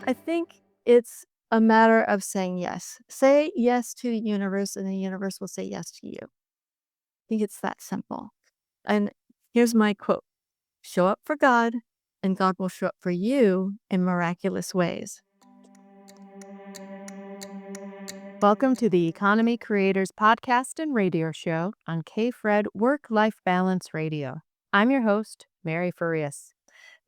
I think it's a matter of saying yes. Say yes to the universe, and the universe will say yes to you. I think it's that simple. And here's my quote: show up for God, and God will show up for you in miraculous ways. Welcome to the Economy Creators Podcast and Radio Show on K-Fred Work Life Balance Radio. I'm your host, Mary Farias.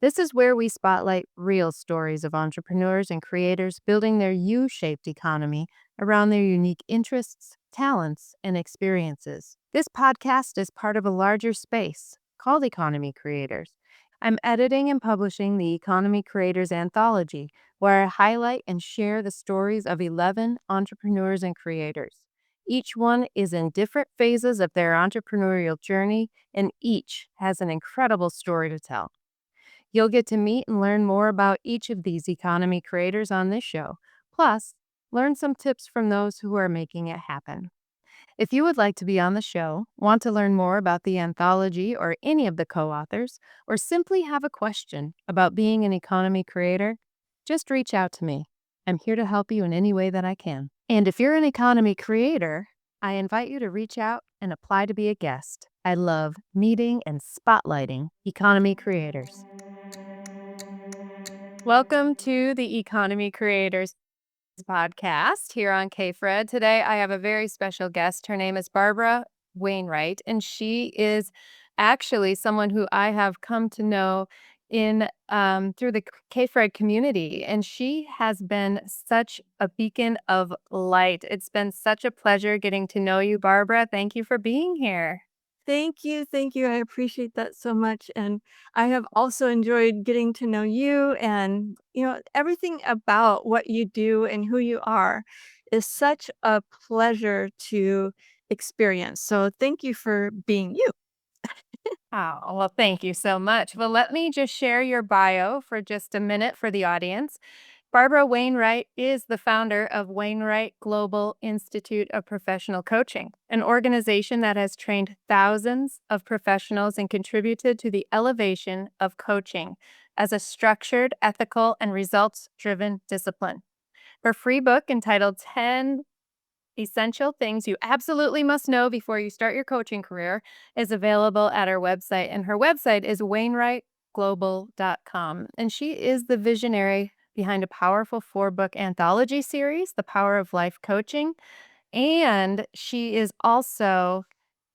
This is where we spotlight real stories of entrepreneurs and creators building their U-shaped economy around their unique interests, talents, and experiences. This podcast is part of a larger space called Economy Creators. I'm editing and publishing the Economy Creators Anthology, where I highlight and share the stories of 11 entrepreneurs and creators. Each one is in different phases of their entrepreneurial journey, and each has an incredible story to tell. You'll get to meet and learn more about each of these economy creators on this show. Plus, learn some tips from those who are making it happen. If you would like to be on the show, want to learn more about the anthology or any of the co-authors, or simply have a question about being an economy creator, just reach out to me. I'm here to help you in any way that I can. And if you're an economy creator, I invite you to reach out and apply to be a guest. I love meeting and spotlighting economy creators. Welcome to the Economy Creators Podcast here on KFred. Today, I have a very special guest. Her name is Barbara Wainwright, and she is actually someone who I have come to know in through the KFred community, and she has been such a beacon of light. It's been such a pleasure getting to know you, Barbara. Thank you for being here. Thank you. Thank you. I appreciate that so much. And I have also enjoyed getting to know you, and, everything about what you do and who you are is such a pleasure to experience. So thank you for being you. Oh, well, thank you so much. Well, let me just share your bio for just a minute for the audience. Barbara Wainwright is the founder of Wainwright Global Institute of Professional Coaching, an organization that has trained thousands of professionals and contributed to the elevation of coaching as a structured, ethical, and results-driven discipline. Her free book entitled 10 Essential Things You Absolutely Must Know Before You Start Your Coaching Career is available at her website, and her website is wainwrightglobal.com. And she is the visionary behind a powerful 4-book anthology series, The Power of Life Coaching, and she is also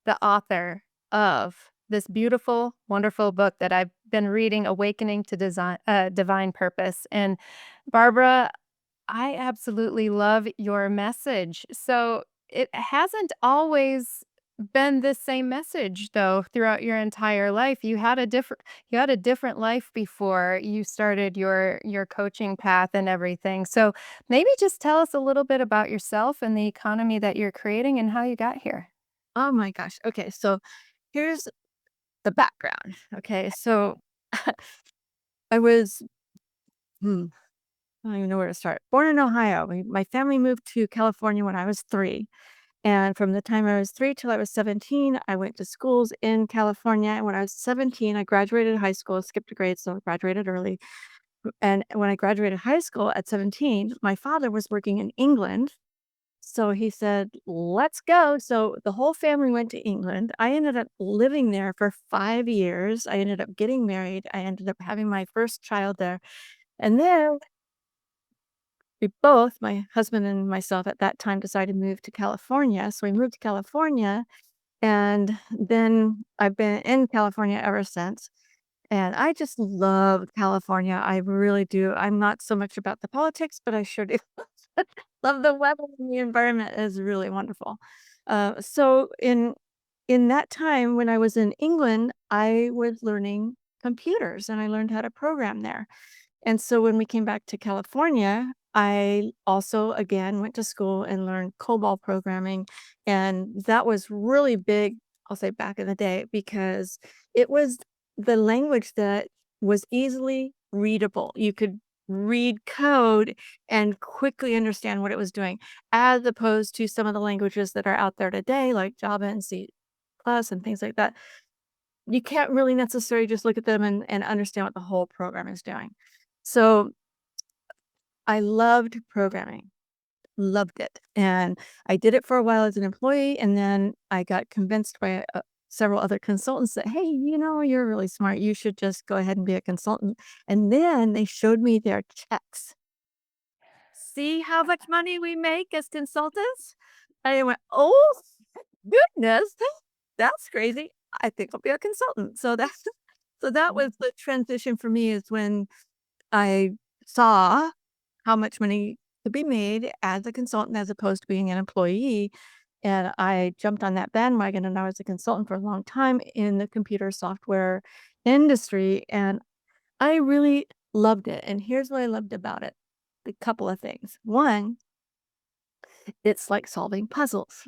the author of this beautiful, wonderful book that I've been reading, Awakening to Divine Purpose. And Barbara, I absolutely love your message. So it hasn't always been the same message though throughout your entire life. You had a different life before you started your coaching path and everything. So maybe just tell us a little bit about yourself and the economy that you're creating and how you got here. Oh my gosh. Okay. So here's the background. Okay. So I was, hmm, I don't even know where to start. Born in Ohio. My family moved to California when I was 3. And from the time I was 3 till I was 17, I went to schools in California. And when I was 17, I graduated high school, skipped a grade, so I graduated early. And when I graduated high school at 17, my father was working in England. So he said, let's go. So the whole family went to England. I ended up living there for 5 years. I ended up getting married. I ended up having my first child there. And then we both, my husband and myself at that time, decided to move to California. So we moved to California. And then I've been in California ever since, and I just love California, I really do. I'm not so much about the politics, but I sure do love the weather, and the environment is really wonderful. So in that time when I was in England, I was learning computers, and I learned how to program there. And so when we came back to California, I also again went to school and learned COBOL programming. And that was really big, I'll say back in the day, because it was the language that was easily readable. You could read code and quickly understand what it was doing, as opposed to some of the languages that are out there today, like Java and C plus and things like that. You can't really necessarily just look at them and understand what the whole program is doing. So I loved programming, loved it. And I did it for a while as an employee. And then I got convinced by several other consultants that, hey, you're really smart. You should just go ahead and be a consultant. And then they showed me their checks. See how much money we make as consultants? I went, oh, goodness, that's crazy. I think I'll be a consultant. So that was the transition for me is when I saw how much money could be made as a consultant as opposed to being an employee. And I jumped on that bandwagon and I was a consultant for a long time in the computer software industry. And I really loved it. And here's what I loved about it. A couple of things. One, it's like solving puzzles,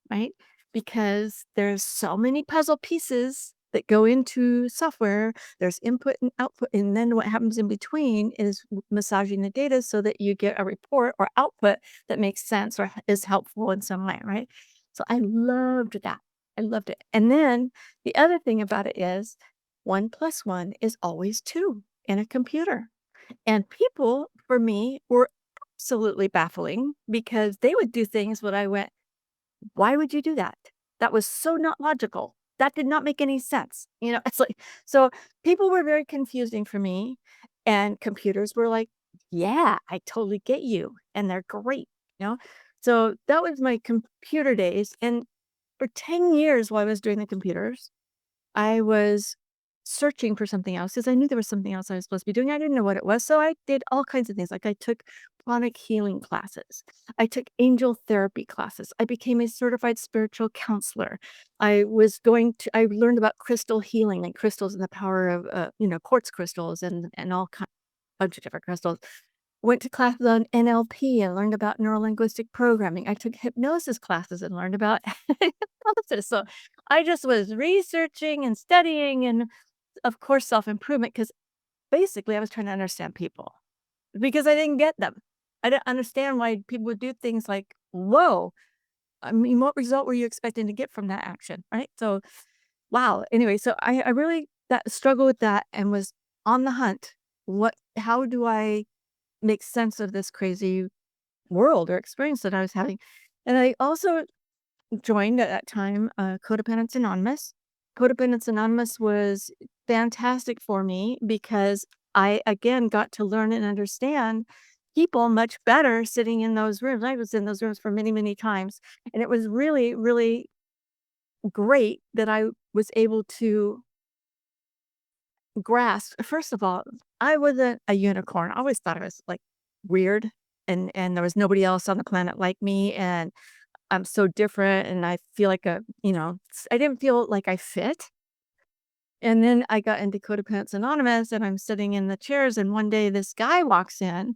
right? Because there's so many puzzle pieces that go into software. There's input and output, and then what happens in between is massaging the data so that you get a report or output that makes sense or is helpful in some way, right? So I loved that. I loved it. And then the other thing about it is 1 plus 1 is always 2 in a computer. And people, for me, were absolutely baffling because they would do things when I went, why would you do that? That was so not logical. That did not make any sense. It's like, so people were very confusing for me, and computers were like, yeah, I totally get you. And they're great, you know? So that was my computer days. And for 10 years while I was doing the computers, I was searching for something else because I knew there was something else I was supposed to be doing. I didn't know what it was. So I did all kinds of things. Like I took pranic healing classes. I took angel therapy classes. I became a certified spiritual counselor. I learned about crystal healing and crystals and the power of, quartz crystals and all kinds, bunch of different crystals. Went to classes on NLP and learned about neuro-linguistic programming. I took hypnosis classes and learned about hypnosis. So I just was researching and studying and, of course, self-improvement because basically I was trying to understand people because I didn't get them. I didn't understand why people would do things like, whoa, I mean, what result were you expecting to get from that action? Right. So, wow. Anyway, so I really that struggled with that and was on the hunt. How do I make sense of this crazy world or experience that I was having? And I also joined at that time, Codependence Anonymous. Codependence Anonymous was fantastic for me because I again got to learn and understand people much better sitting in those rooms. I was in those rooms for many, many times. And it was really, really great that I was able to grasp. First of all, I wasn't a unicorn. I always thought I was like weird and there was nobody else on the planet like me. And I'm so different and I feel like I didn't feel like I fit. And then I got into Codependence Anonymous and I'm sitting in the chairs and one day this guy walks in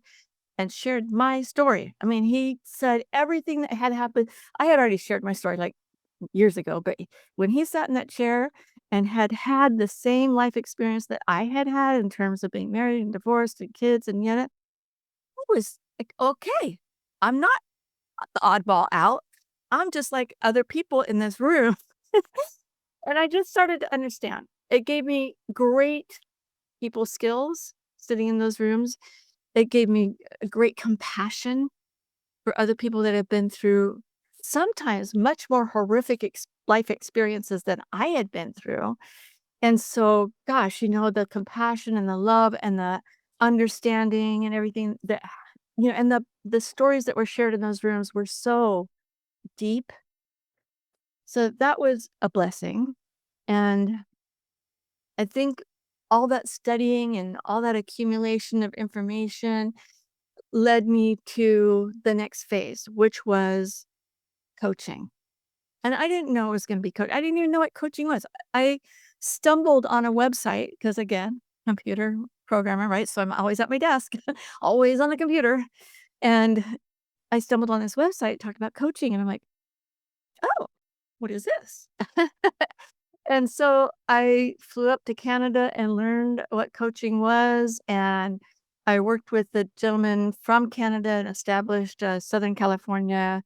and shared my story. I mean, he said everything that had happened. I had already shared my story like years ago, but when he sat in that chair and had had the same life experience that I had had in terms of being married and divorced and kids and yet I was like, okay, I'm not the oddball out. I'm just like other people in this room. And I just started to understand. It gave me great people skills sitting in those rooms. It gave me a great compassion for other people that have been through sometimes much more horrific life experiences than I had been through. And so, gosh, the compassion and the love and the understanding and everything that, and the stories that were shared in those rooms were so deep. So that was a blessing. And I think all that studying and all that accumulation of information led me to the next phase, which was coaching. And I didn't know it was going to be coach. I didn't even know what coaching was. I stumbled on a website because, again, computer programmer, right? So I'm always at my desk, always on the computer. And I stumbled on this website talking about coaching. And I'm like, oh, what is this? And so I flew up to Canada and learned what coaching was. And I worked with the gentleman from Canada and established a Southern California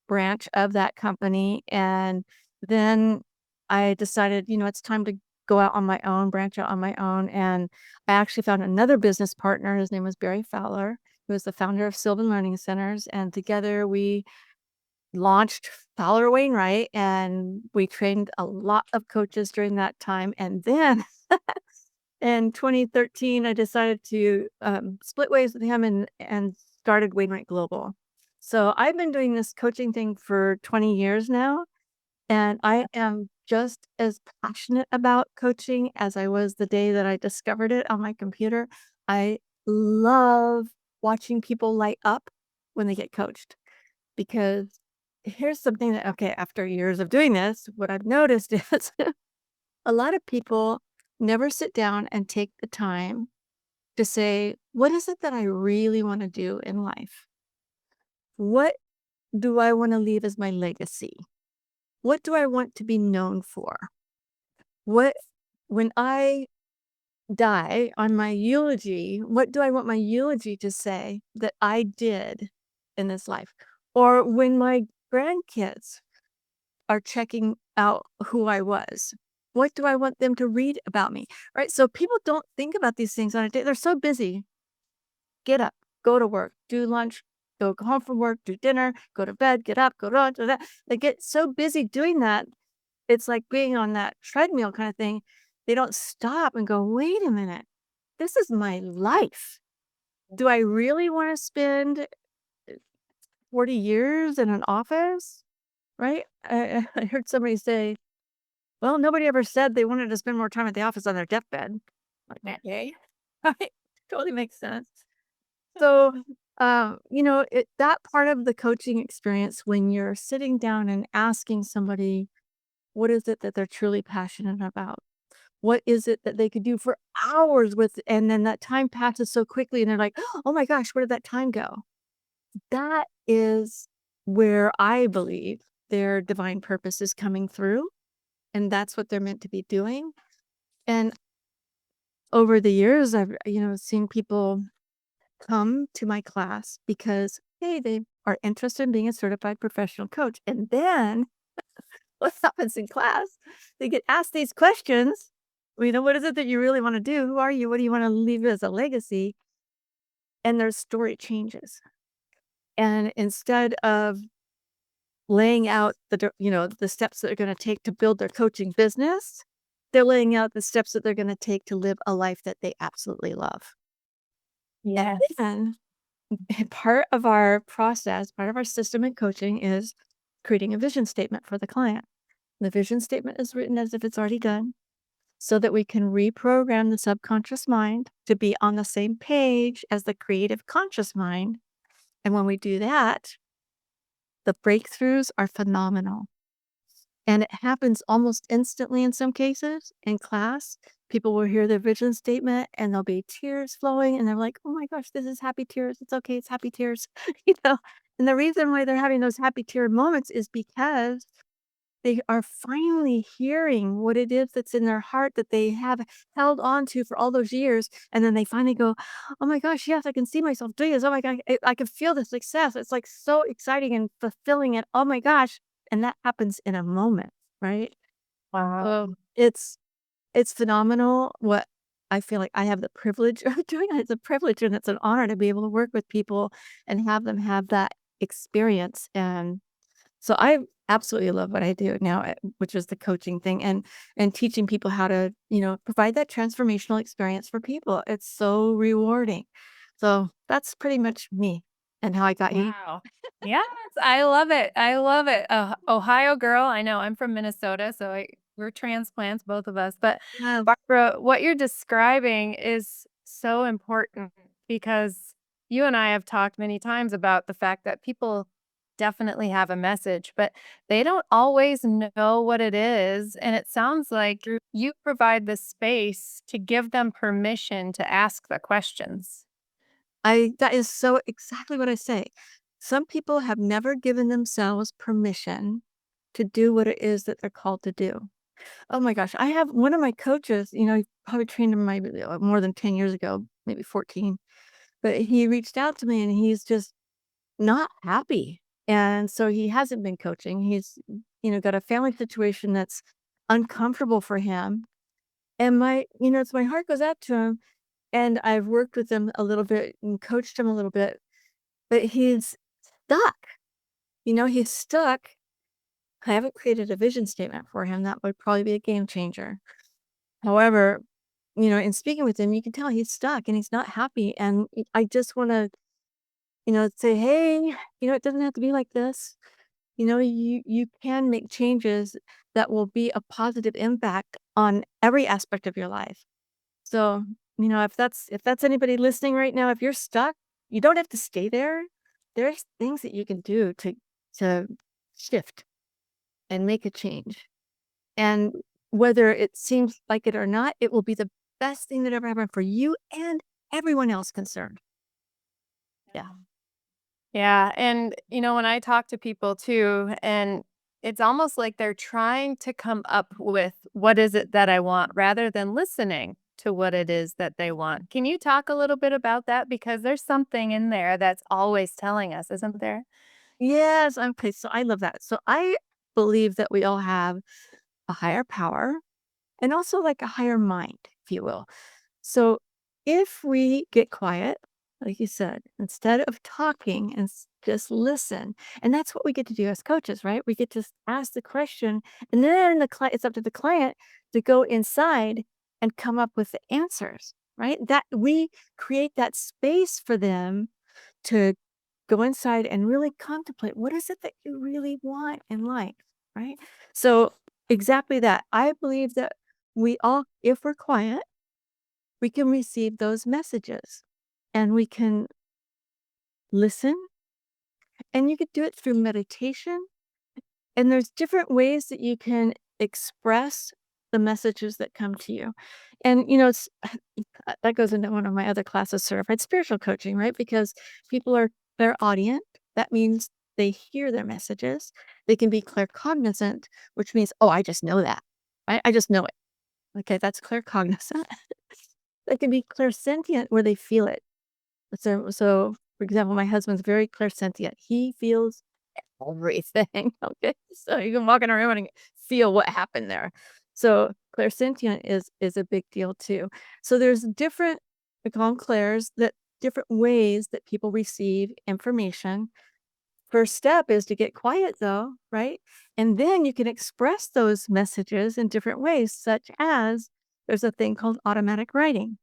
branch of that company. And then I decided, it's time to go out on my own, branch out on my own. And I actually found another business partner. His name was Barry Fowler. who is the founder of Sylvan Learning Centers, and together we launched Barbara Wainwright, and we trained a lot of coaches during that time. And then in 2013, I decided to split ways with him and started Wainwright Global. So I've been doing this coaching thing for 20 years now, and I am just as passionate about coaching as I was the day that I discovered it on my computer. I love watching people light up when they get coached because here's something that, okay, after years of doing this, what I've noticed is a lot of people never sit down and take the time to say, what is it that I really want to do in life? What do I want to leave as my legacy? What do I want to be known for? What, when I die on my eulogy, what do I want my eulogy to say that I did in this life? Or when my grandkids are checking out who I was, what do I want them to read about me? Right? So people don't think about these things on a day. They're so busy. Get up, go to work, do lunch, go home from work, do dinner, go to bed, get up, go to lunch, do that. They get so busy doing that. It's like being on that treadmill kind of thing. They don't stop and go, wait a minute, this is my life. Do I really want to spend 40 years in an office? Right? I heard somebody say, well, nobody ever said they wanted to spend more time at the office on their deathbed. Like, okay. Right? Totally makes sense. So, that part of the coaching experience when you're sitting down and asking somebody, what is it that they're truly passionate about? What is it that they could do for hours with? And then that time passes so quickly and they're like, oh my gosh, where did that time go? That is where I believe their divine purpose is coming through. And that's what they're meant to be doing. And over the years, I've, seen people come to my class because, hey, they are interested in being a certified professional coach. And then what happens in class? They get asked these questions. Well, what is it that you really want to do? Who are you? What do you want to leave as a legacy? And their story changes. And instead of laying out the steps that they're going to take to build their coaching business, they're laying out the steps that they're going to take to live a life that they absolutely love. And Yes. then part of our process, part of our system in coaching is creating a vision statement for the client. The vision statement is written as if it's already done so that we can reprogram the subconscious mind to be on the same page as the creative conscious mind. And when we do that, the breakthroughs are phenomenal. And it happens almost instantly in some cases in class. People will hear their vision statement and there'll be tears flowing and they're like, "Oh my gosh, this is happy tears. It's okay. It's happy tears." you know. And the reason why they're having those happy tear moments is because they are finally hearing what it is that's in their heart that they have held on to for all those years. And then they finally go, "Oh my gosh, yes, I can see myself doing this. Oh my God, I can feel the success. It's like so exciting and fulfilling. And oh my gosh." And that happens in a moment, right? Wow. It's phenomenal what I feel like I have the privilege of doing. It's a privilege and it's an honor to be able to work with people and have them have that experience. And so I absolutely love what I do now, which is the coaching thing and teaching people how to, provide that transformational experience for people. It's so rewarding. So that's pretty much me and how I got here. Wow. Yes, I love it. I love it. Ohio girl. I know I'm from Minnesota, so we're transplants, both of us. But Yeah. Barbara, what you're describing is so important because you and I have talked many times about the fact that people definitely have a message, but they don't always know what it is. And it sounds like you provide the space to give them permission to ask the questions. That is so exactly what I say. Some people have never given themselves permission to do what it is that they're called to do. Oh my gosh, I have one of my coaches, he probably trained him maybe more than 10 years ago, maybe 14. But he reached out to me and he's just not happy. And so he hasn't been coaching. He's, got a family situation that's uncomfortable for him. And it's my heart goes out to him. and I've worked with him a little bit and coached him a little bit, but he's stuck. He's stuck. I haven't created a vision statement for him. That would probably be a game changer. However, in speaking with him, you can tell he's stuck and he's not happy. And I just want to, say, hey, it doesn't have to be like this. You can make changes that will be a positive impact on every aspect of your life. So, if that's anybody listening right now, if you're stuck, you don't have to stay there. There's things that you can do to shift and make a change. And whether it seems like it or not, it will be the best thing that ever happened for you and everyone else concerned. Yeah. Yeah, and, when I talk to people too, and it's almost like they're trying to come up with what is it that I want rather than listening to what it is that they want. Can you talk a little bit about that? Because there's something in there that's always telling us, isn't there? Yes. Okay. So I love that. So I believe that we all have a higher power and also like a higher mind, if you will. So if we get quiet, like you said, instead of talking and just listen, and that's what we get to do as coaches, right? We get to ask the question, and then it's up to the client to go inside and come up with the answers, right? That we create that space for them to go inside and really contemplate what is it that you really want in life, right? So exactly that. I believe that we all, if we're quiet, we can receive those messages and we can listen, and you could do it through meditation. And there's different ways that you can express the messages that come to you. And, that goes into one of my other classes, certified spiritual coaching, right? Because people are clairaudient. That means they hear their messages. They can be claircognizant, which means, oh, I just know that. I just know it. Okay, that's claircognizant. They can be clairsentient where they feel it. So, for example, my husband's very clairsentient. He feels everything, okay? So you can walk in a room and feel what happened there. So clairsentient is a big deal too. So there's different, we call them clairs, that different ways that people receive information. First step is to get quiet though, right? And then you can express those messages in different ways, such as there's a thing called automatic writing.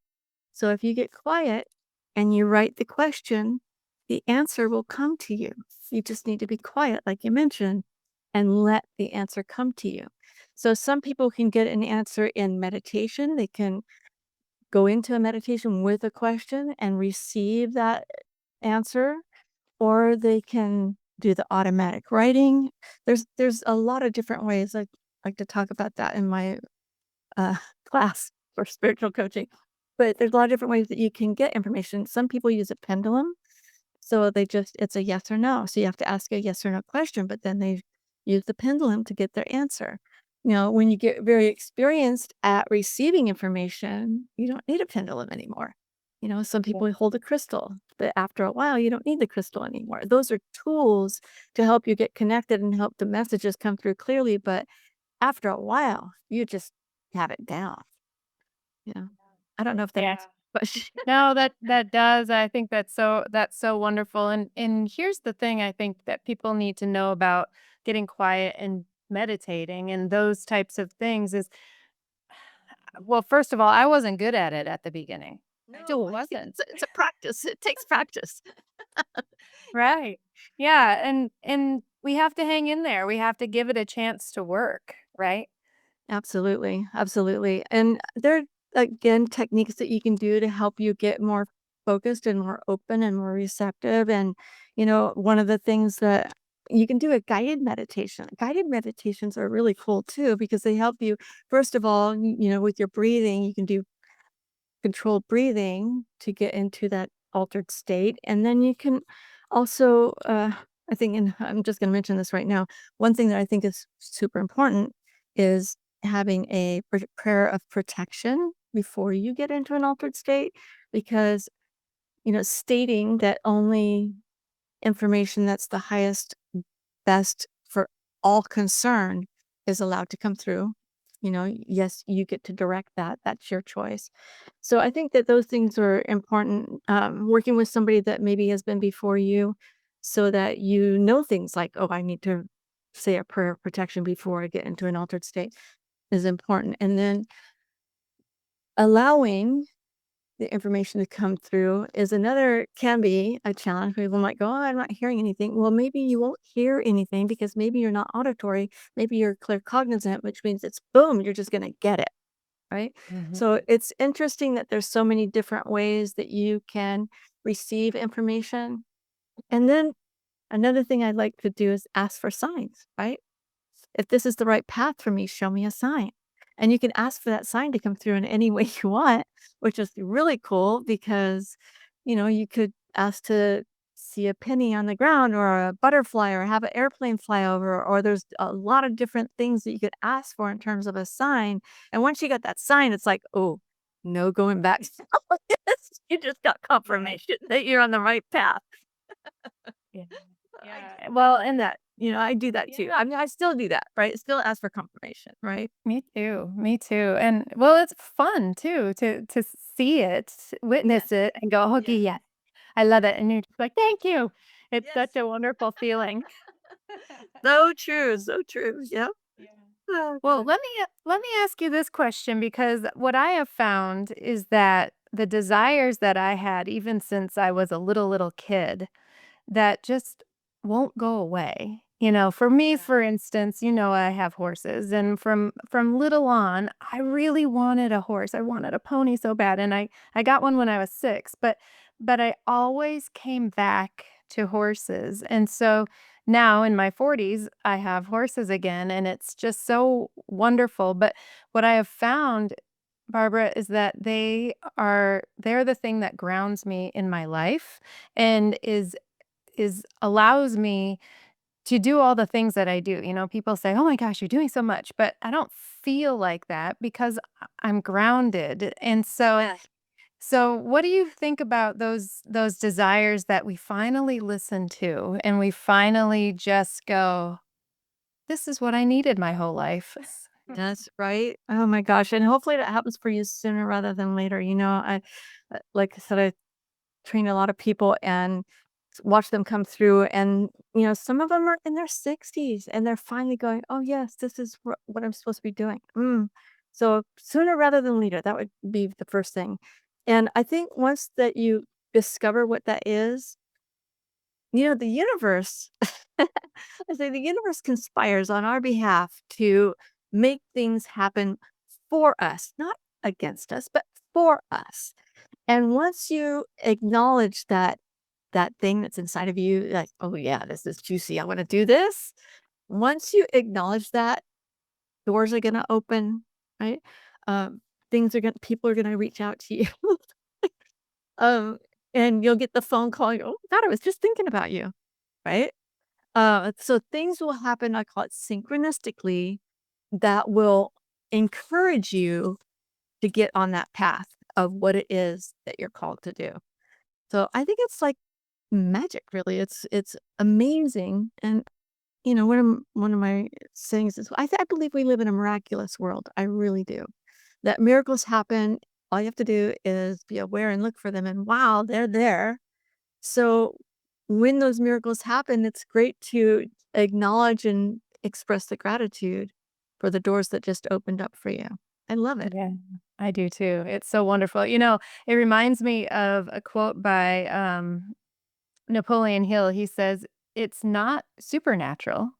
So if you get quiet and you write the question, the answer will come to you. You just need to be quiet, like you mentioned, and let the answer come to you. So some people can get an answer in meditation. They can go into a meditation with a question and receive that answer, or they can do the automatic writing. There's a lot of different ways. I like to talk about that in my uh, class for spiritual coaching. But there's a lot of different ways that you can get information. Some people use a pendulum. So it's a yes or no. So you have to ask a yes or no question, but then they use the pendulum to get their answer. When you get very experienced at receiving information, you don't need a pendulum anymore. Some people hold a crystal, but after a while, you don't need the crystal anymore. Those are tools to help you get connected and help the messages come through clearly. But after a while, you just have it down. Yeah. I don't know if that Yeah. answers the question. No, that does. I think that's so wonderful. And here's the thing I think that people need to know about getting quiet and meditating and those types of things is well, first of all, I wasn't good at it at the beginning. I No, just wasn't. it's a practice. It takes practice. Right. Yeah, and we have to hang in there. We have to give it a chance to work, right? Absolutely, absolutely. And there are, again, techniques that you can do to help you get more focused and more open and more receptive. And, one of the things that you can do a guided meditation. Guided meditations are really cool too because they help you, first of all, with your breathing, you can do controlled breathing to get into that altered state. And then you can also, I think, and I'm just going to mention this right now. One thing that I think is super important is having a prayer of protection before you get into an altered state, because, stating that only information that's the highest, best for all concerned is allowed to come through. Yes, you get to direct that. That's your choice. So I think that those things are important. Working with somebody that maybe has been before you so that you know things like, oh, I need to say a prayer of protection before I get into an altered state is important. And then allowing the information to come through is another can be a challenge. People might go, "Oh, I'm not hearing anything." Well, maybe you won't hear anything because maybe you're not auditory. Maybe you're claircognizant, which means it's boom, you're just gonna get it, right? Mhm. So it's interesting that there's so many different ways that you can receive information. And then another thing I'd like to do is ask for signs, right? If this is the right path for me, show me a sign. And you can ask for that sign to come through in any way you want, which is really cool because, you could ask to see a penny on the ground or a butterfly or have an airplane fly over, or there's a lot of different things that you could ask for in terms of a sign. And once you got that sign, it's like, oh, no going back. You just got confirmation that you're on the right path. Yeah. I do Yeah. Well, and that. I do that too. I mean, I still do that, right? Still ask for confirmation, right? me too. Me too. And well, it's fun too to see it, Yes. witness it, and go, okay, Yes. yeah, I love it. And you're just like, thank you. It's Yes. such a wonderful feeling. So true, so true. Yep. Yeah. Oh, Well, gosh. let me ask you this question because what I have found is that the desires that I had even since I was a little kid that just won't go away. For me, Yeah. for instance, I have horses, and from little on, I really wanted a horse. I wanted a pony so bad, and I got one when I was 6, but I always came back to horses. And so now in my 40s, I have horses again, and it's just so wonderful. But what I have found, Barbara, is that they're the thing that grounds me in my life and is allows me to do all the things that I do. People say, "Oh my gosh, you're doing so much," but I don't feel like that because I'm grounded. And Yes. so what do you think about those desires that we finally listen to and we finally just go, "This is what I needed my whole life." That's right. Oh my gosh. And hopefully that happens for you sooner rather than later. Like I said, I train a lot of people and watch them come through. And, some of them are in their 60s and they're finally going, oh, yes, this is what I'm supposed to be doing. So sooner rather than later, that would be the first thing. And I think once that you discover what that is, the universe, I say the universe conspires on our behalf to make things happen for us, not against us, but for us. And once you acknowledge that thing that's inside of you, like, oh yeah, this is juicy. I want to do this. Once you acknowledge that, doors are gonna open, right? Um, people are gonna reach out to you. um, and you'll get the phone call, oh God, I was just thinking about you, right? So things will happen, I call it synchronistically, that will encourage you to get on that path of what it is that you're called to do. So I think it's like magic, really. It's amazing. And one of my sayings is I believe we live in a miraculous world. I really do. That miracles happen. All you have to do is be aware and look for them. And wow, they're there. So when those miracles happen, it's great to acknowledge and express the gratitude for the doors that just opened up for you. I love it. Yeah, I do too. It's so wonderful. It reminds me of a quote by Napoleon Hill. He says, "It's not supernatural,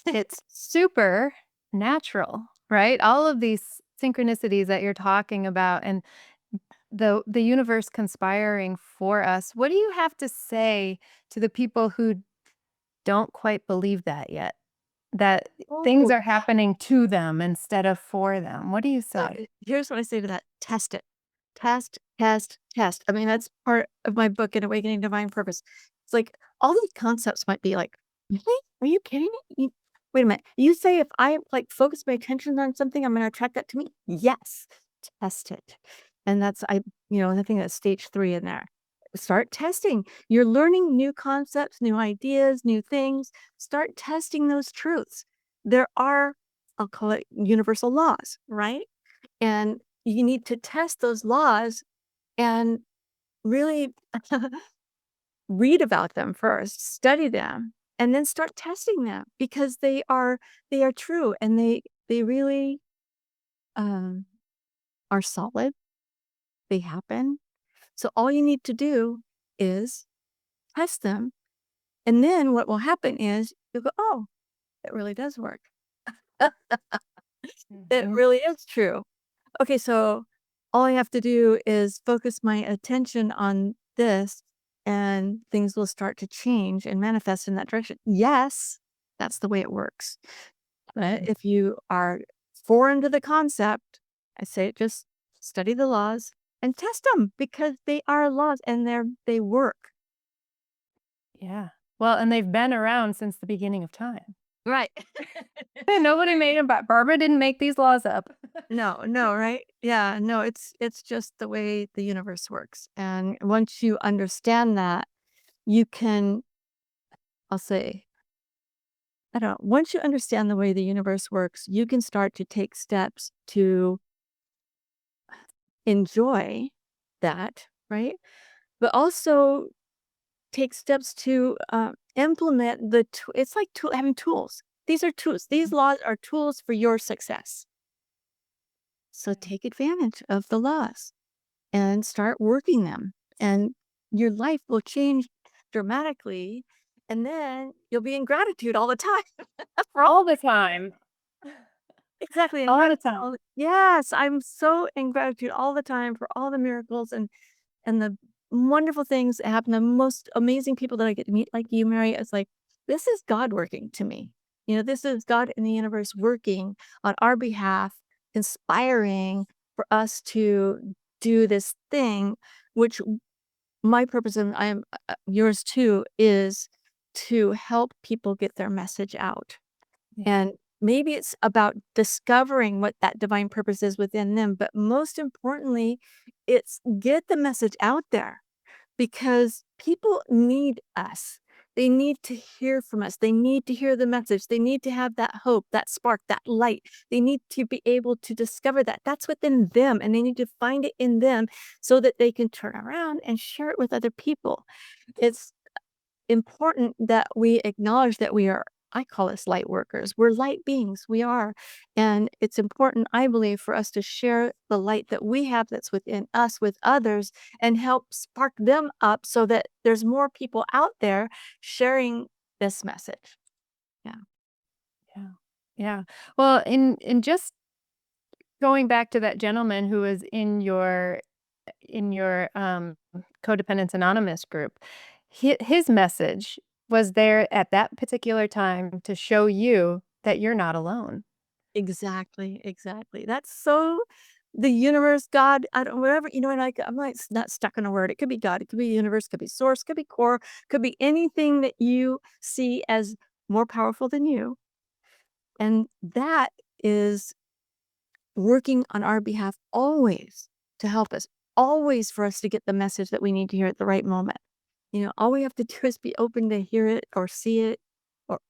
it's super natural," right? All of these synchronicities that you're talking about and the universe conspiring for us. What do you have to say to the people who don't quite believe that yet? That things Oh, are happening to them instead of for them. What do you say? here's what I say to that. Test it. Test, test, test. I mean, that's part of my book, in Awakening Divine Purpose. It's like all these concepts might be like, really? Are you kidding me? Wait a minute. You say if I like focus my attention on something, I'm going to attract that to me? Yes. Test it. And I think that's stage 3 in there. Start testing. You're learning new concepts, new ideas, new things. Start testing those truths. There are I'll call it universal laws, right? And you need to test those laws and really read about them first, study them, and then start testing them because they are true and they really um, are solid. They happen. So all you need to do is test them, and then what will happen is you'll go, "Oh, it really does work. It Mhm. really is true. Okay, so all I have to do is focus my attention on this, and things will start to change and manifest in that direction." Yes, that's the way it works. But if you are foreign to the concept, I say just study the laws and test them because they are laws and they work. Yeah. Well, and they've been around since the beginning of time. Right. Nobody made them, but Barbara didn't make these laws up. No, no, right? Yeah, no, it's just the way the universe works. And once you understand that, you can, I'll say, I don't know, once you understand the way the universe works, you can start to take steps to enjoy that, right? But also take steps to implement it's like having tools. These are tools. These laws are tools for your success. So Yeah. take advantage of the laws and start working them. And your life will change dramatically. And then you'll be in gratitude all the time. For all All the time. exactly in All the gratitude. time. Yes, I'm so in gratitude all the time for all the miracles and the wonderful things that happen, the most amazing people that I get to meet, like you, Mary. It's like, this is God working to me. This is God in the universe working on our behalf, inspiring for us to do this thing, which my purpose and I am yours too is to help people get their message out. Yeah. And maybe it's about discovering what that divine purpose is within them, but most importantly, it's get the message out there because people need us. They need to hear from us. They need to hear the message. They need to have that hope, that spark, that light. They need to be able to discover that. That's within them, and they need to find it in them so that they can turn around and share it with other people. It's important that we acknowledge that we are, I call us light workers. We're light beings. We are. And it's important, I believe, for us to share the light that we have that's within us with others and help spark them up so that there's more people out there sharing this message. Yeah. Yeah. Yeah. Well, in just going back to that gentleman who was in your Codependence Anonymous group, his message was there at that particular time to show you that you're not alone. Exactly. Exactly. That's so the universe, God, I don't whatever, and I'm like not stuck on a word. It could be God, it could be universe, could be source, could be core, could be anything that you see as more powerful than you. And that is working on our behalf always to help us, always for us to get the message that we need to hear at the right moment. All we have to do is be open to hear it or see it or,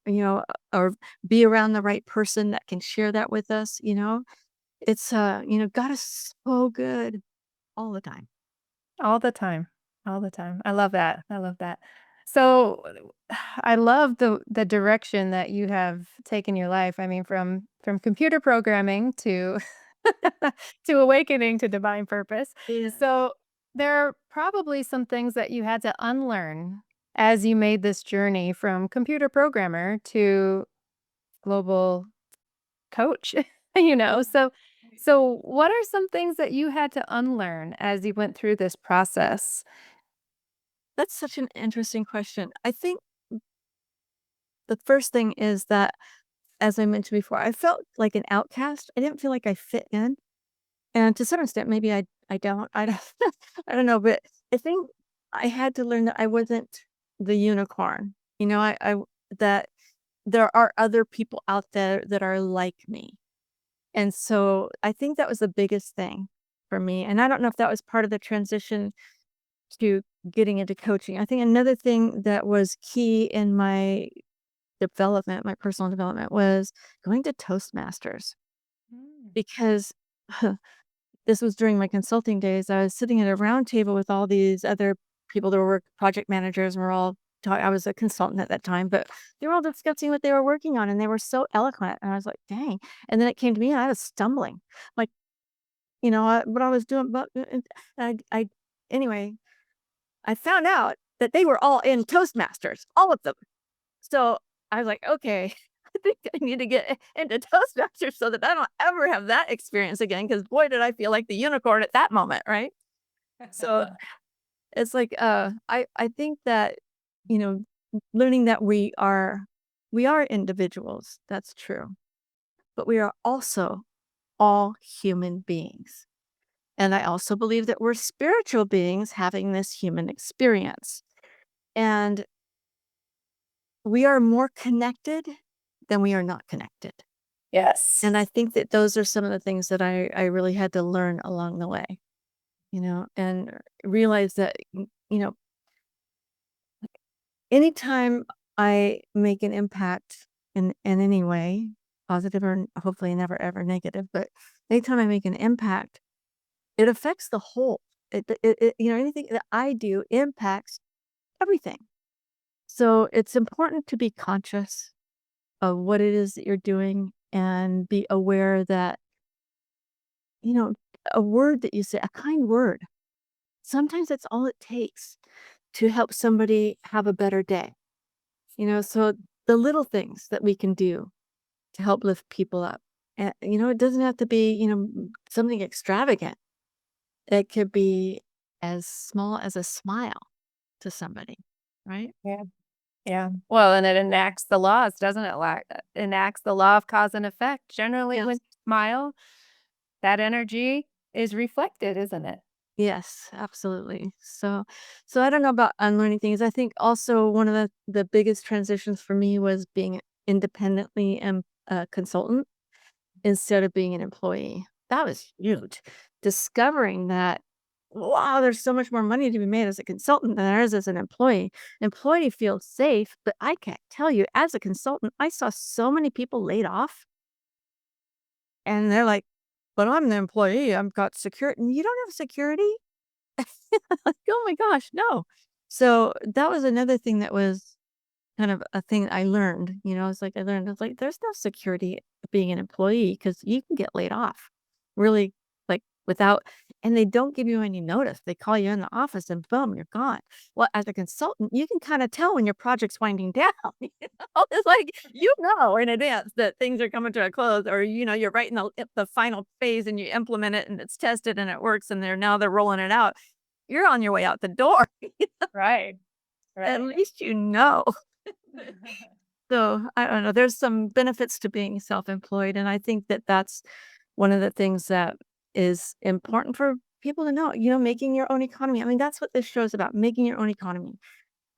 or be around the right person that can share that with us. It's, God is so good all the time. All the time. All the time. I love that. I love that. So, I love the direction that you have taken your life. I mean, from computer programming to to awakening to divine purpose. Yeah. So, there are probably some things that you had to unlearn as you made this journey from computer programmer to global coach, you know? Yeah. So what are some things that you had to unlearn as you went through this process? That's such an interesting question. I think the first thing is that, as I mentioned before, I felt like an outcast. I didn't feel like I fit in. And to some extent, maybe I don't. I don't I don't know, but I think I had to learn that I wasn't the unicorn. That there are other people out there that are like me. And so I think that was the biggest thing for me. And I don't know if that was part of the transition to getting into coaching. I think another thing that was key in my development, my personal development, was going to Toastmasters Mm. because this was during my consulting days. I was sitting at a round table with all these other people that were project managers, and we're all I was a consultant at that time, but they were all discussing what they were working on, and they were so eloquent. And I was like, dang. And then it came to me, and I was stumbling. Like, what I was doing, but anyway, I found out that they were all in Toastmasters, all of them. So I was like, okay, I think I need to get into Toastmasters so that I don't ever have that experience again. Because boy, did I feel like the unicorn at that moment, right? So it's like, I think that, you know, learning that we are individuals. That's true, but we are also all human beings. And I also believe that we're spiritual beings having this human experience. And we are more connected than we are not connected. Yes. And I think that those are some of the things that I really had to learn along the way, and realize that, anytime I make an impact in any way, positive or hopefully never ever negative, but anytime I make an impact, it affects the whole. Anything that I do impacts everything. So it's important to be conscious of what it is that you're doing and be aware that, you know, a word that you say, a kind word, sometimes that's all it takes to help somebody have a better day. So the little things that we can do to help lift people up. And, it doesn't have to be, something extravagant. It could be as small as a smile to somebody, right? Yeah. Yeah. Well, and it enacts the laws, doesn't it? Enacts the law of cause and effect. Generally, when Yes. you smile, that energy is reflected, isn't it? Yes, absolutely. So I don't know about unlearning things. I think also one of the biggest transitions for me was being independently a consultant instead of being an employee. That was huge. Discovering that, wow, there's so much more money to be made as a consultant than there is as an employee. Employee feels safe, but I can't tell you, as a consultant, I saw so many people laid off, and they're like, but I'm the employee. I've got security. You don't have security? Like, oh my gosh, no. So that was another thing that was kind of a thing I learned. It's like there's no security being an employee because you can get laid off really, like, without, and they don't give you any notice. They call you in the office and boom, you're gone. Well, as a consultant, you can kind of tell when your project's winding down. It's like in advance that things are coming to a close, or you're right in the final phase and you implement it and it's tested and it works and they're rolling it out. You're on your way out the door. Right. At Right. least you know. So, I don't know, there's some benefits to being self-employed, and I think that that's one of the things that is important for people to know, making your own economy. I mean, that's what this show is about, making your own economy.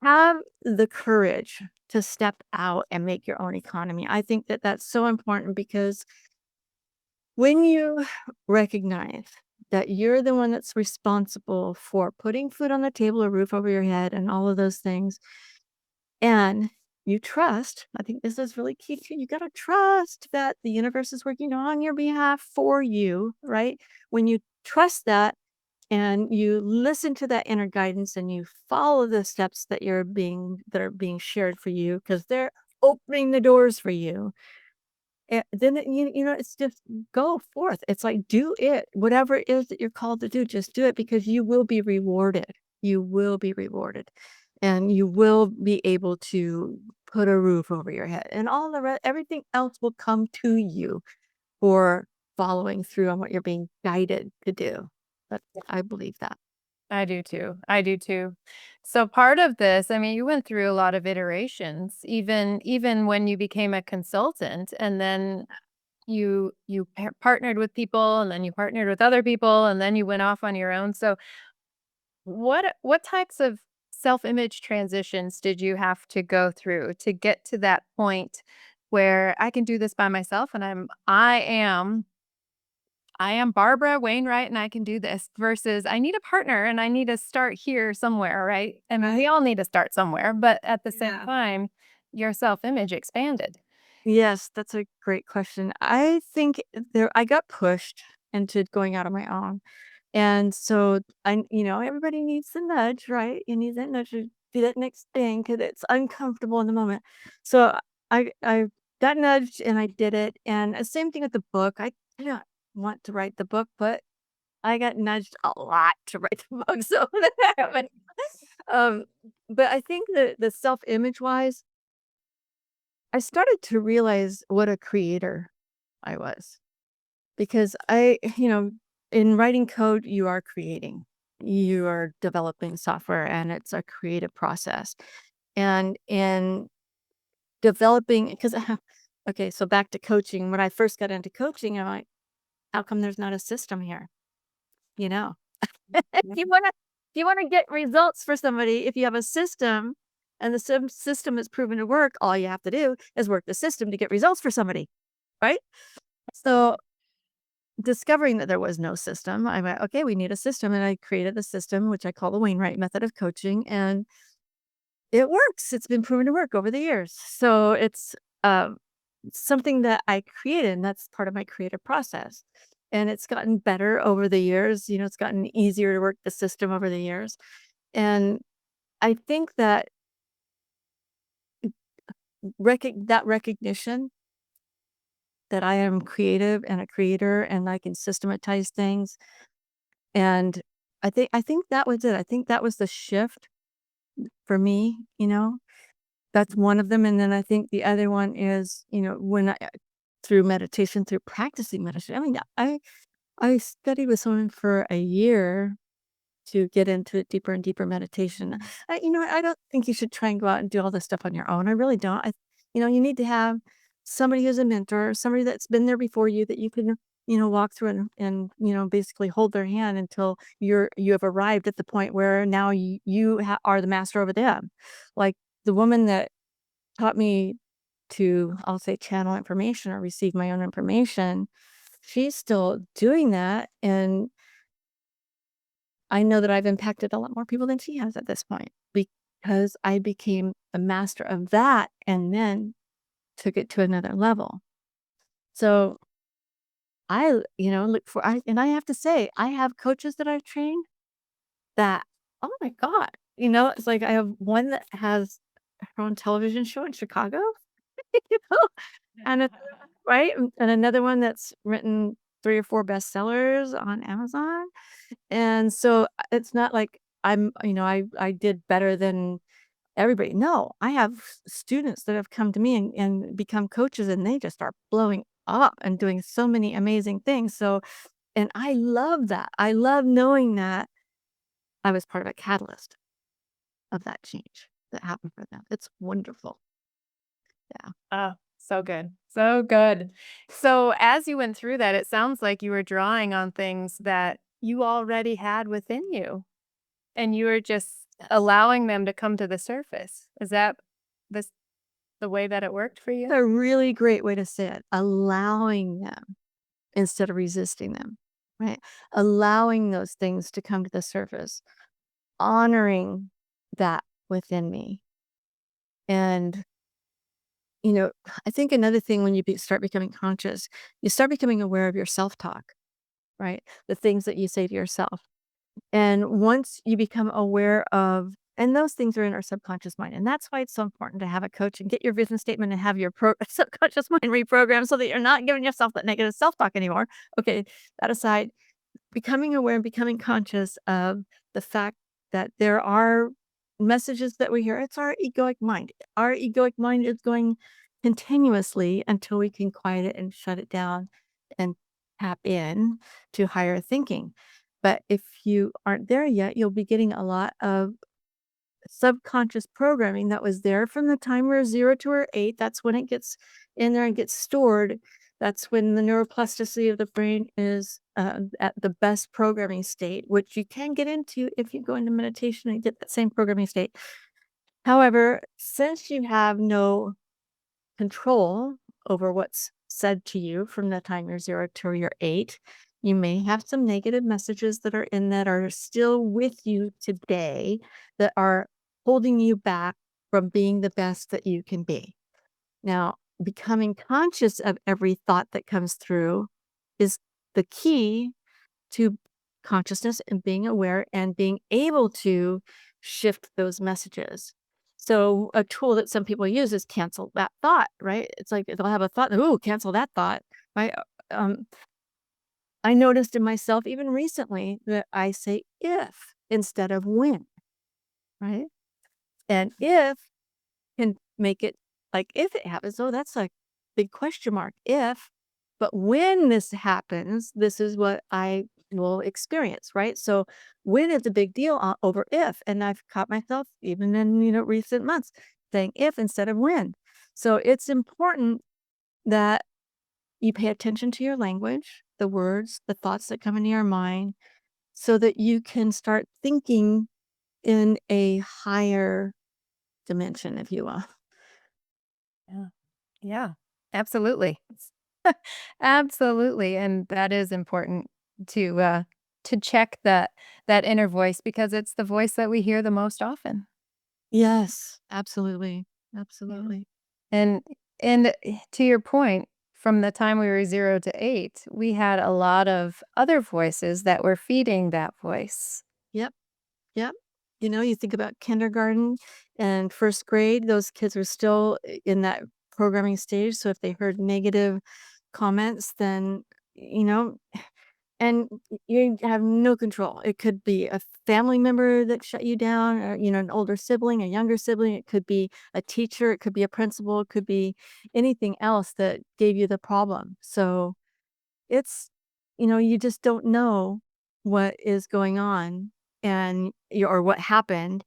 Have the courage to step out and make your own economy. I think that that's so important because when you recognize that you're the one that's responsible for putting food on the table, a roof over your head, and all of those things, and you trust, I think this is really key too. You got to trust that the universe is working on your behalf for you, right? When you trust that and you listen to that inner guidance and you follow the steps that are being shared for you because they're opening the doors for you. Then it's just go forth. It's like do it. Whatever it is that you're called to do, just do it because you will be rewarded. You will be rewarded. And you will be able to put a roof over your head. And everything else will come to you for following through on what you're being guided to do. But I believe that. I do too. I do too. So part of this, I mean, you went through a lot of iterations, even when you became a consultant, and then you partnered with people, and then you partnered with other people, and then you went off on your own. So what types of self-image transitions did you have to go through to get to that point where I can do this by myself and I am Barbara Wainwright and I can do this versus I need a partner and I need to start here somewhere, right? I mean, we Right? all need to start somewhere, but at the same Yeah. time, your self-image expanded? Yes, that's a great question. I think I got pushed into going out on my own. And so everybody needs the nudge, right? You need that nudge to do that next thing because it's uncomfortable in the moment. So I got nudged and I did it. And same thing with the book. I didn't want to write the book, but I got nudged a lot to write the book. So that happened. Um, but I think that the self-image wise, I started to realize what a creator I was because in writing code, you are creating, you are developing software, and it's a creative process. And in developing, because, okay, so back to coaching. When I first got into coaching, I'm like, how come there's not a system here? You know, if you want to get results for somebody, if you have a system and the system is proven to work, all you have to do is work the system to get results for somebody, right? So discovering that there was no system, I went, okay, we need a system. And I created the system, which I call the Wainwright method of coaching. And it works. It's been proven to work over the years. So it's um, something that I created, and that's part of my creative process. And it's gotten better over the years. It's gotten easier to work the system over the years. And I think that that recognition that I am creative and a creator and I can systematize things. And I think that was it. I think that was the shift for me. That's one of them, and then I think the other one is, when I through meditation, through practicing meditation. I mean, I studied with someone for a year to get into it deeper and deeper meditation. I don't think you should try and go out and do all this stuff on your own. I really don't. You need to have somebody who's a mentor, somebody that's been there before you that you can, walk through and basically hold their hand until you have arrived at the point where now you are the master over them. Like the woman that taught me to, I'll say, channel information or receive my own information. She's still doing that, and I know that I've impacted a lot more people than she has at this point because I became a master of that and then took it to another level. So look for and I have to say, I have coaches that I've trained that, oh my God, it's like I have one that has her own television show in Chicago, you know, and it's right, and another one that's written 3 or 4 bestsellers on Amazon. And so, it's not like I did better than everybody. No, I have students that have come to me and become coaches, and they just are blowing up and doing so many amazing things. So, and I love that. I love knowing that I was part of a catalyst of that change that happened for them. It's wonderful. Yeah. Oh, so good. So good. So as you went through that, it sounds like you were drawing on things that you already had within you and you were just Yes. allowing them to come to the surface. Is that this the way that it worked for you? A really great way to say it, allowing them instead of resisting them, right? Allowing those things to come to the surface, honoring that within me. And, you know, I think another thing when you start becoming conscious, you start becoming aware of your self talk, right? The things that you say to yourself. And once you become aware of, and those things are in our subconscious mind. And that's why it's so important to have a coach and get your vision statement and have your subconscious mind reprogrammed so that you're not giving yourself that negative self talk anymore. Okay, that aside, becoming aware and becoming conscious of the fact that there are messages that we hear. It's our egoic mind. Our egoic mind is going continuously until we can quiet it and shut it down and tap in to higher thinking. But if you aren't there yet, you'll be getting a lot of subconscious programming that was there from the time we're 0 to our 8. That's when it gets in there and gets stored. That's when the neuroplasticity of the brain is at the best programming state, which you can get into if you go into meditation and get that same programming state. However, since you have no control over what's said to you from the time you're 0 to your 8, you may have some negative messages that are in that are still with you today that are holding you back from being the best that you can be. Now, becoming conscious of every thought that comes through is the key to consciousness and being aware and being able to shift those messages. So, a tool that some people use is cancel that thought, right? It's like they'll have a thought, ooh, cancel that thought, right? Um, I noticed in myself even recently that I say if instead of when, right? And if can make it like if it happens, oh, that's a big question mark. If, but when this happens, this is what I will experience, right? So when is a big deal over if, and I've caught myself even in recent months saying if instead of when. So it's important that you pay attention to your language, the words, the thoughts that come into your mind, so that you can start thinking in a higher dimension, if you will. Yeah. Yeah, absolutely. Absolutely, and that is important to check that inner voice because it's the voice that we hear the most often. Yes, absolutely, Yeah. absolutely. And to your point, from the time we were 0 to 8, we had a lot of other voices that were feeding that voice. Yep, yep. You think about kindergarten and 1st grade, those kids are still in that programming stage, so if they heard negative comments, then, you know and you have no control. It could be a family member that shut you down or, an older sibling, a younger sibling. It could be a teacher, it could be a principal, it could be anything else that gave you the problem. So it's you just don't know what is going on and or what happened.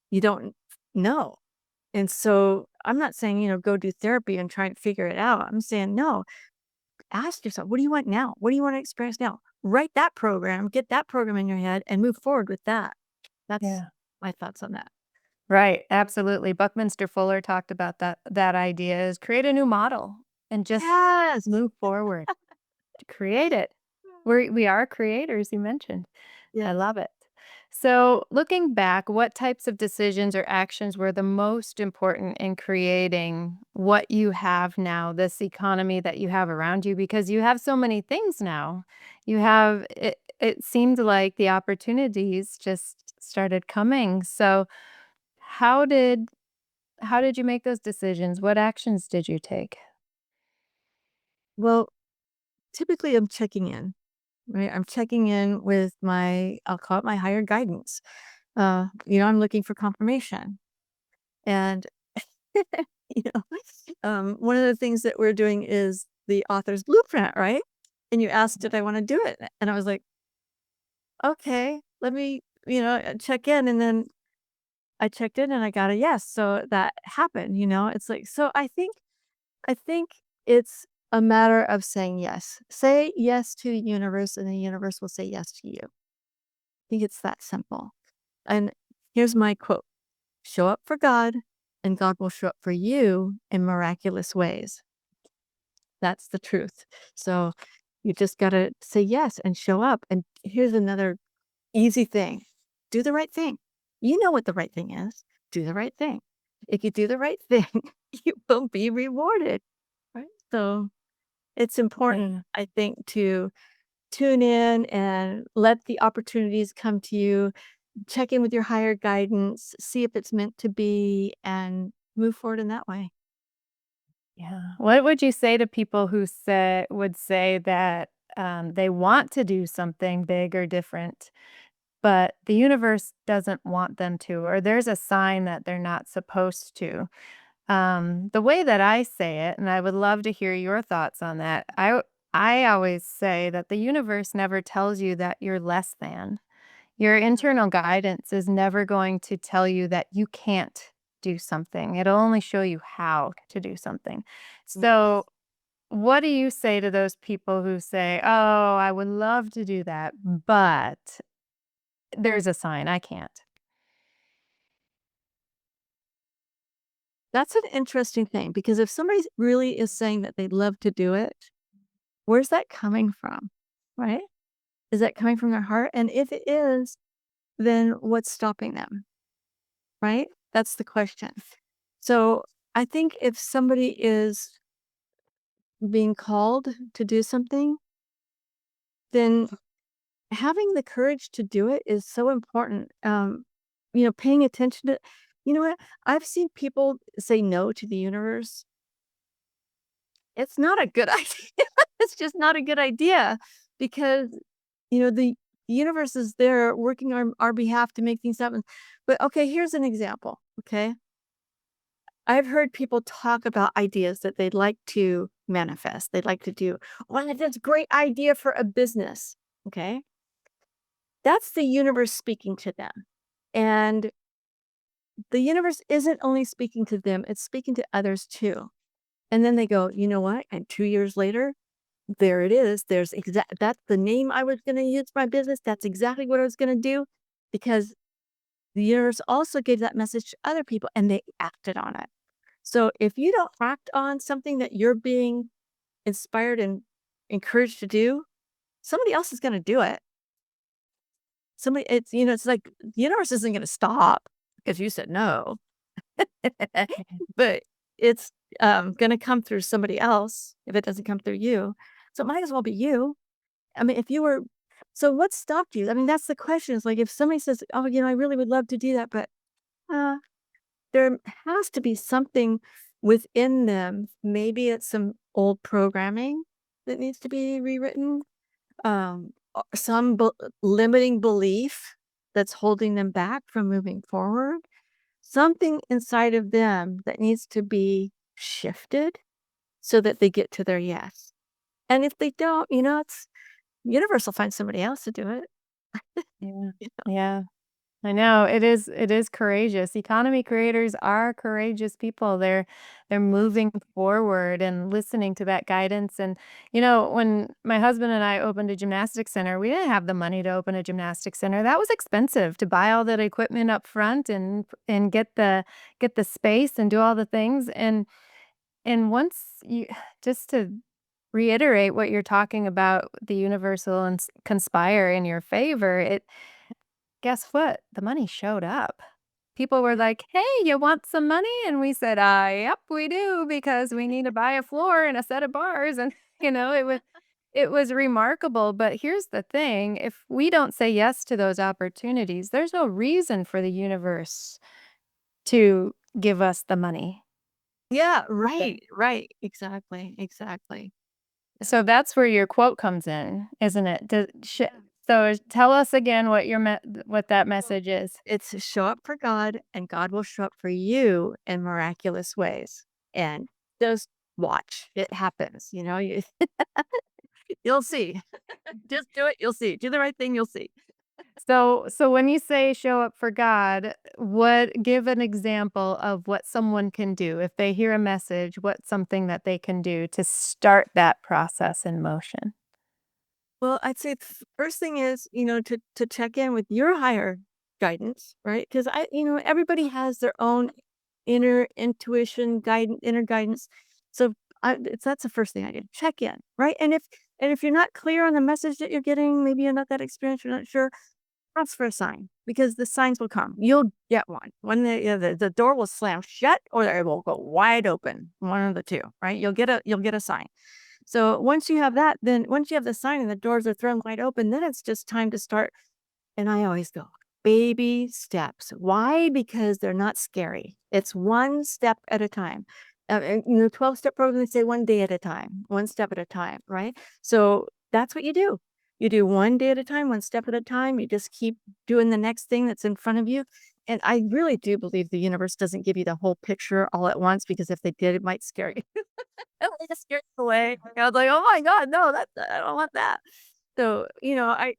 You don't know. And so I'm not saying, go do therapy and try and figure it out. I'm saying, no, ask yourself, what do you want now? What do you want to experience now? Write that program, get that program in your head and move forward with that. That's Yeah. my thoughts on that. Right, absolutely. Buckminster Fuller talked about that idea is create a new model and just Yes. move forward to create it. We are creators, you mentioned. I Yes. love it. So, looking back, what types of decisions or actions were the most important in creating what you have now, this economy that you have around you? Because you have so many things now. It seemed like the opportunities just started coming. So, how did how did you make those decisions? What actions did you take? Well, typically I'm checking in, right? I'm checking in with I'll call it my higher guidance. I'm looking for confirmation. And, one of the things that we're doing is the author's blueprint, right? And you asked, did I want to do it? And I was like, okay, let me, check in. And then I checked in and I got a yes. So that happened. It's like, so I think it's a matter of saying yes. Say yes to the universe and the universe will say yes to you. I think it's that simple. And here's my quote: show up for God and God will show up for you in miraculous ways. That's the truth. So you just got to say yes and show up. And here's another easy thing: do the right thing. You know what the right thing is. Do the right thing. If you do the right thing, you will be rewarded. Right. So it's important, Yeah. I think, to tune in and let the opportunities come to you. Check in with your higher guidance, see if it's meant to be, and move forward in that way. Yeah. What would you say to people who say that they want to do something big or different, but the universe doesn't want them to, or there's a sign that they're not supposed to? The way that I say it, and I would love to hear your thoughts on that. I always say that the universe never tells you that you're less than. Your internal guidance is never going to tell you that you can't do something. It'll only show you how to do something. So, Yes. what do you say to those people who say, "Oh, I would love to do that, but there's a sign I can't." That's an interesting thing because if somebody really is saying that they'd love to do it, where's that coming from? Right? Is that coming from their heart? And if it is, then what's stopping them? Right? That's the question. So I think if somebody is being called to do something, then having the courage to do it is so important. Paying attention to, you know what? I've seen people say no to the universe. It's not a good idea. It's just not a good idea because, the universe is there working on our behalf to make things happen. But okay, here's an example. Okay. I've heard people talk about ideas that they'd like to manifest. They'd like to do, well, that's a great idea for a business. Okay. That's the universe speaking to them. And the universe isn't only speaking to them, it's speaking to others too. And then they go, you know what? And 2 years later, there it is. That's the name I was going to use for my business. That's exactly what I was going to do because the universe also gave that message to other people and they acted on it. So if you don't act on something that you're being inspired and encouraged to do, somebody else is going to do it. It's like the universe isn't going to stop because you said no, but it's going to come through somebody else if it doesn't come through you. So it might as well be you. I mean, if you were, so what stopped you? I mean, that's the question. It's like if somebody says, oh, I really would love to do that, but uh, there has to be something within them. Maybe it's some old programming that needs to be rewritten, some limiting belief that's holding them back from moving forward, something inside of them that needs to be shifted so that they get to their yes. And if they don't, it's universe will find somebody else to do it. Yeah. You know? Yeah. I know it is courageous. Economy creators are courageous people. They're moving forward and listening to that guidance. And when my husband and I opened a gymnastics center, we didn't have the money to open a gymnastics center. That was expensive to buy all that equipment up front and get the space and do all the things. And once you just to reiterate what you're talking about, the universal and conspire in your favor, guess what? The money showed up. People were like, "Hey, you want some money?" And we said, yep, we do because we need to buy a floor and a set of bars." And it was remarkable. But here's the thing: if we don't say yes to those opportunities, there's no reason for the universe to give us the money. Yeah, right, right. Exactly, exactly. So that's where your quote comes in, isn't it? Yeah. So tell us again what that Well, message is. it's to show up for God and God will show up for you in miraculous ways. And just watch. It happens, you'll see. Just do it, you'll see. Do the right thing, you'll see. So when you say show up for God, what give an example of what someone can do if they hear a message, what's something that they can do to start that process in motion? Well, I'd say the first thing is, to check in with your higher guidance, right? Because everybody has their own inner intuition, inner guidance. So that's the first thing I did. Check in, right? And if you're not clear on the message that you're getting, maybe you're not that experienced, you're not sure, ask for a sign because the signs will come. You'll get one. When the door will slam shut or it will go wide open. One of the two, right? You'll get a sign. So once you have that, then once you have the sign and the doors are thrown wide open, then it's just time to start. And I always go, baby steps. Why? Because they're not scary. It's one step at a time. 12-step program, they say one day at a time, one step at a time, right? So that's what you do. You do one day at a time, one step at a time. You just keep doing the next thing that's in front of you. And I really do believe the universe doesn't give you the whole picture all at once because if they did, it might scare you. It just scared me away. I was like, "Oh my god, no, I don't want that." So, I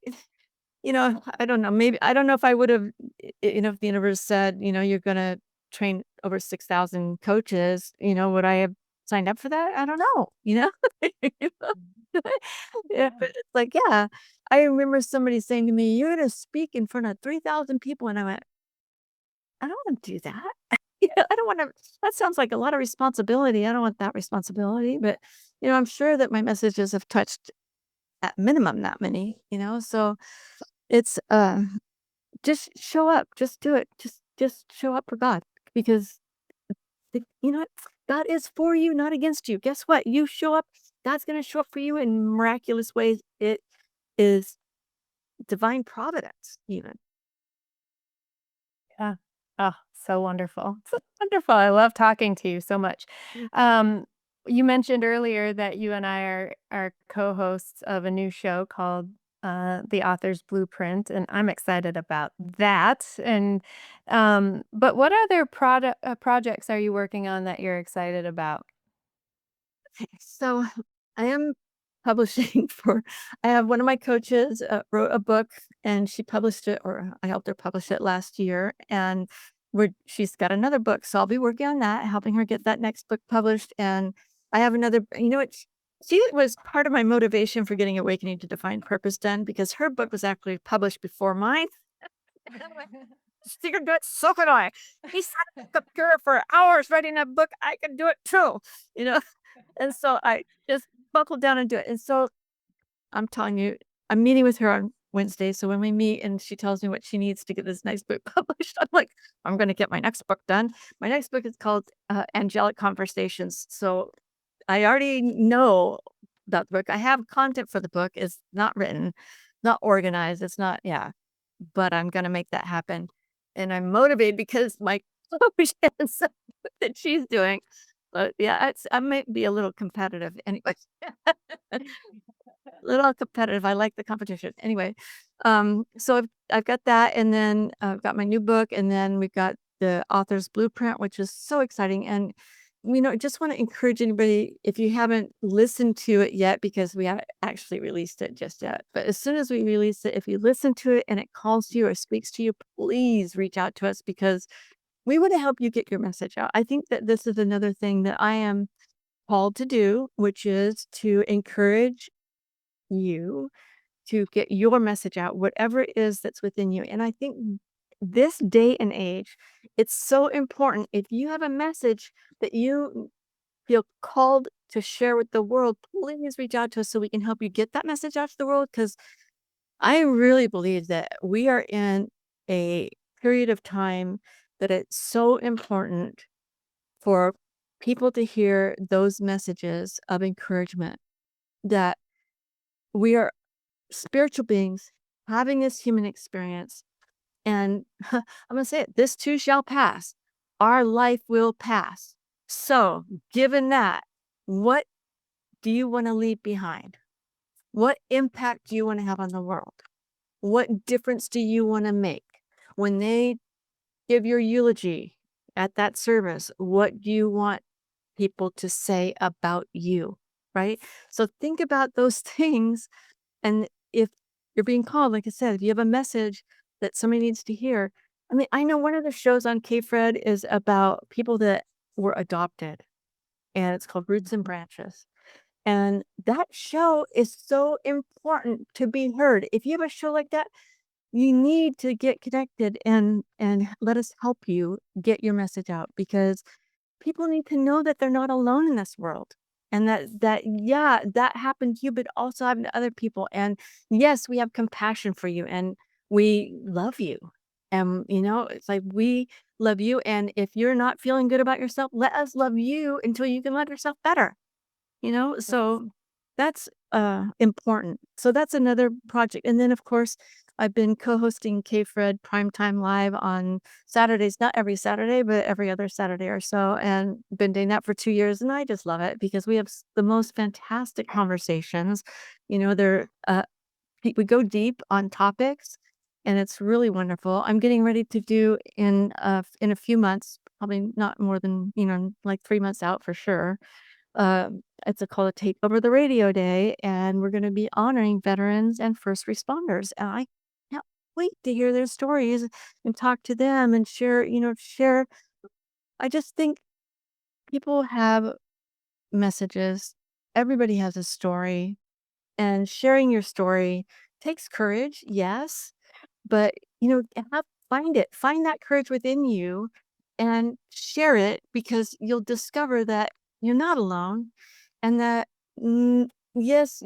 don't know, maybe I don't know if I would've, if the universe said, "You're gonna train over 6,000 coaches," would I have signed up for that? I don't know, you know? You know? Yeah, but it's like, yeah, I remember somebody saying to me, "You're gonna speak in front of 3,000 people," and I went, "I don't wanna do that." I don't wanna that sounds like a lot of responsibility. I don't want that responsibility, but, I'm sure that my messages have touched at minimum that many, so it's, just show up, just do it, just show up for God because You know what? God is for you, not against you. Guess what? You show up, God's going to show up for you in miraculous ways. It is divine providence, even. Yeah. Oh, so wonderful. So wonderful. I love talking to you so much. Um, you mentioned earlier that you and I are co-hosts of a new show called The Author's Blueprint, and I'm excited about that. And but what other projects are you working on that you're excited about? So I am publishing for, I have one of my coaches wrote a book and she published it, or I helped her publish it last year. And she's got another book. So I'll be working on that, helping her get that next book published. And I have another, she was part of my motivation for getting Awakening to Define Purpose done because her book was actually published before mine. She could do it, so could I. He sat at the computer for hours writing that book. I can do it too, you know? And so I just buckled down and do it. And so I'm telling you, I'm meeting with her on Wednesday. So when we meet and she tells me what she needs to get this next book published, I'm like, I'm going to get my next book done. My next book is called Angelic Conversations. So I already know about the book. I have content for the book. It's not written, not organized. It's not, yeah, but I'm going to make that happen. And I'm motivated because my coach has something that she's doing. But yeah, I might be a little competitive anyway. Little competitive. I like the competition. Anyway, so I've got that, and then I've got my new book, and then we've got the author's blueprint, which is so exciting. And just want to encourage anybody if you haven't listened to it yet, because we haven't actually released it just yet. But as soon as we release it, if you listen to it and it calls to you or speaks to you, please reach out to us because we want to help you get your message out. I think that this is another thing that I am called to do, which is to encourage you to get your message out, whatever it is that's within you. And I think this day and age, it's so important. If you have a message that you feel called to share with the world, please reach out to us so we can help you get that message out to the world. Because I really believe that we are in a period of time that it's so important for people to hear those messages of encouragement that we are spiritual beings having this human experience. And I'm going to say it, this too shall pass. Our life will pass. So, given that, what do you want to leave behind? What impact do you want to have on the world? What difference do you want to make? When they give your eulogy at that service, what do you want people to say about you? Right? So, think about those things. And if you're being called, like I said, if you have a message that somebody needs to hear, I mean, I know one of the shows on K-Fred is about people that were adopted, and it's called Roots and Branches. And that show is so important to be heard. If you have a show like that, you need to get connected and let us help you get your message out because people need to know that they're not alone in this world. And yeah, that happened to you, but also happened to other people. And yes, we have compassion for you and we love you. And it's like we love you. And if you're not feeling good about yourself, let us love you until you can love yourself better. Yes. So that's important. So that's another project. And then of course I've been co-hosting K-Fred Primetime Live on Saturdays, not every Saturday, but every other Saturday or so, and been doing that for 2 years. And I just love it because we have the most fantastic conversations. They're we go deep on topics, and it's really wonderful. I'm getting ready to do in a few months, probably not more than like 3 months out for sure. It's called a Take Over the Radio Day, and we're going to be honoring veterans and first responders. And I can't wait to hear their stories and talk to them and share. I just think people have messages. Everybody has a story, and sharing your story takes courage, yes, but, find that courage within you and share it because you'll discover that you're not alone and that, yes,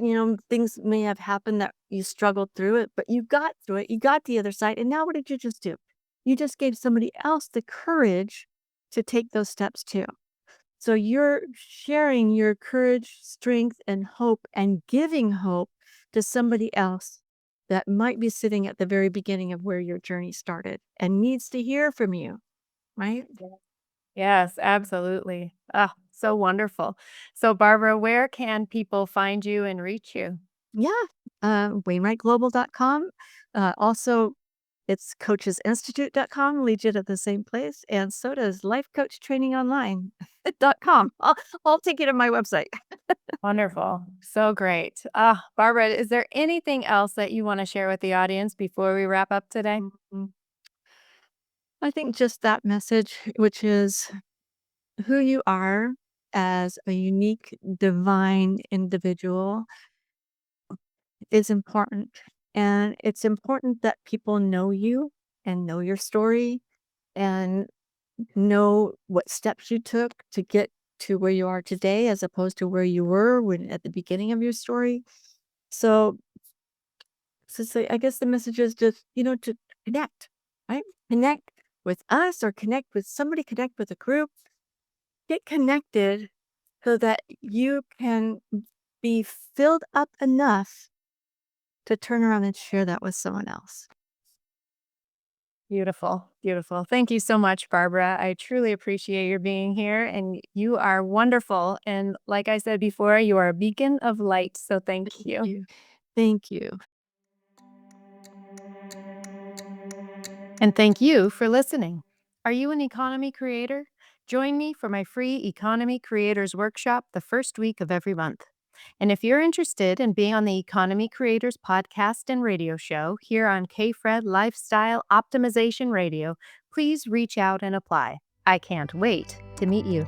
things may have happened that you struggled through it, but you got through it. You got the other side. And now what did you just do? You just gave somebody else the courage to take those steps too. So you're sharing your courage, strength, and hope and giving hope to somebody else that might be sitting at the very beginning of where your journey started and needs to hear from you, right? Yeah. Yes, absolutely. Ah, so wonderful. So, Barbara, where can people find you and reach you? Yeah. WainwrightGlobal.com. Also, it's coachesinstitute.com, leads you to the same place. And so does lifecoachtrainingonline.com. I'll take you to my website. Wonderful. So great. Ah, Barbara, is there anything else that you want to share with the audience before we wrap up today? Mhm. I think just that message, which is who you are as a unique, divine individual, is important. And it's important that people know you and know your story and know what steps you took to get to where you are today as opposed to where you were when at the beginning of your story. So, I guess the message is just, to connect, right? Connect with us or connect with somebody, connect with a group, get connected so that you can be filled up enough to turn around and share that with someone else. Beautiful. Beautiful. Thank you so much, Barbara. I truly appreciate your being here and you are wonderful. And like I said before, you are a beacon of light. So thank Thank you. you. Thank you. And thank you for listening. Are you an economy creator? Join me for my free Economy Creators Workshop the first week of every month. And if you're interested in being on the Economy Creators podcast and radio show here on KFred Lifestyle Optimization Radio, please reach out and apply. I can't wait to meet you.